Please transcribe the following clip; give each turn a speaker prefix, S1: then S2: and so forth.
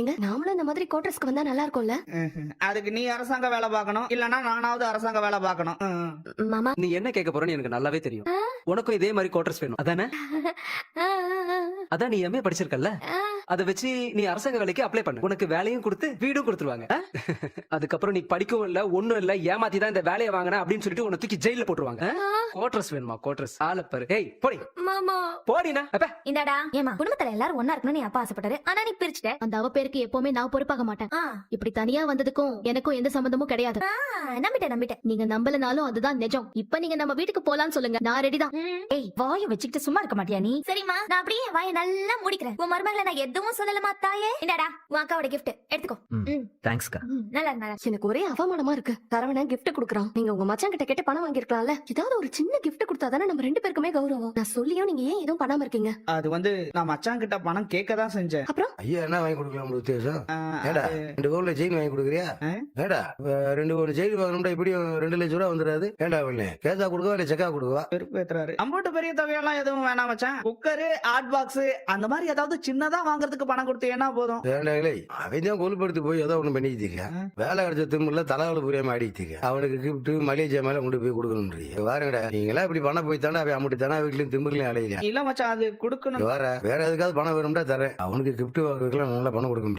S1: ஏங்க நாமளும் இந்த மாதிரி கோட்டர்ஸ்க்கு வந்தா நல்லா இருக்கும்ல?
S2: அதுக்கு நீ அரசாங்க வேலை பார்க்கணும், இல்லனா நானாவது அரசாங்க வேலை பார்க்கணும்.
S1: மாமா
S3: நீ என்ன கேட்க போறன்னு எனக்கு நல்லாவே தெரியும். உனக்கும் இதே மாதிரி குவார்டர்ஸ் வேணும் அதானே? அதான் நீ எம்ஏ படிச்சிருக்கல்ல, அத வச்சு நீ அரசாங்க வேலைக்கு அப்ளை பண்ணு. உனக்கு வேலையும் கொடுத்து வீடும் கொடுத்துருவாங்க. அதுக்கப்புறம் நீ படிக்கவும் இல்ல ஒண்ணும் இல்ல, ஏமாத்தி தான் இந்த வேலையை வாங்கின அப்படின்னு சொல்லிட்டு உன்னை தூக்கி ஜெயில போட்டுருவாங்க. குவார்டர்ஸ் வேணுமா? குவார்டர்ஸ் ஆள பாரு. ஏய் போடி
S1: மாமா
S3: போடினா. அப்ப
S4: இந்தாடா ஏமா குடும்பத்துல எல்லாரும் ஒன்னா இருக்கணும்னு நீ அப்பா ஆசைப்பட்டாரு, ஆனா நீ பிரிச்சுட்ட.
S1: அந்த அவ பேருக்கு எப்பவுமே நான் பொறுப்பாக மாட்டேன். இப்படி தனியா வந்ததுக்கும் எனக்கும் எந்த சம்பந்தமும் கிடையாது.
S4: நம்பிட்டேன்.
S1: நீங்க நம்பலனாலும் அதுதான் நிஜம். இப்ப நீங்க நம்ம வீட்டுக்கு போலான்னு சொல்லுங்க, நான் ரெடி தான்.
S4: ஏய் வாயை வச்சுக்கிட்டு சும்மா இருக்க மாட்டியா நீ? சரிம்மா, நான் அப்படியே வாயை நல்லா மூடிக்கிறேன். உன் மருமகளை நான் எதுவும் சொல்லலமா தாயே. இந்தாடா உன் அக்காவோட கிஃப்ட் எடுத்துக்கோ.
S3: தேங்க்ஸ்க்கா.
S4: நல்லா
S1: எனக்கு ஒரே அவமானமா இருக்கு. சரவணன் gift குடுக்குறான். நீங்க உங்க மச்சான் கிட்ட கேட்டு பணம் வாங்கிருக்கலாம்ல. ஏதாவது ஒரு சின்ன gift கொடுத்தாதானே நம்ம ரெண்டு பேருக்குமே கௌரவம். நான் சொல்லியும் நீங்க ஏன் எதுவும் பண்ணாம இருக்கீங்க?
S2: அது வந்து நான் மச்சான் கிட்ட பணம் கேட்க தான் செஞ்சேன்.
S1: அப்புறம்
S5: ஐயா என்ன வாங்கி கொடுக்கலாம் உத்தேசம்?
S2: ஆ,
S5: ஏடா
S2: அது-
S5: 2 பவுன்ல செயின் வாங்கி கொடுக்குறியா? ஏடா 2 பவுன் செயின் வாங்கணும்டா இப்படியும் 2 லட்சம் ரூபா வந்துடாது. ஏண்டா அவனு கேஷா கொடுக்கவா இல்ல செக்கா கொடுக்கவா?
S2: வெறுப்பேத்துறாரு. அம்புட்டு பெரிய தொகையெல்லாம் எதுவும் வேணாம் மச்சான். குக்கரு, ஹாட் பாக்ஸ் அந்த மாதிரி ஏதாவது சின்னதா வாங்குறதுக்கு பணம் கொடுத்தீங்கன்னா போதும்.
S5: ஏண்டா இல்லை அவன் தான் கொலுப்படுத்தி போய் ஏதோ ஒண்ணு பண்ணிக்கிட்டு இருக்கான். வேலை கிடைச்ச திரும்ப தலைவல புரியாம ஆடிட்டு இருக்கான். அவனுக்கு கிஃப்ட் மலேசியா மேல கொண்டு போய் கொடுக்கணும். வாருங்கடா நீங்களா இப்படி பணம் போய் தானே அவன் அம்முட்டு தானே வீட்லயும் திம்புலையும் அலையில.
S2: இல்ல மச்சான் அது கொடுக்கணும்.
S5: வேற எதுக்காவது பணம் வேணும்டா தரேன். அவனுக்கு கிஃப்ட் வாங்குறதுக்குலாம் நல்லா பணம் கொடுக்க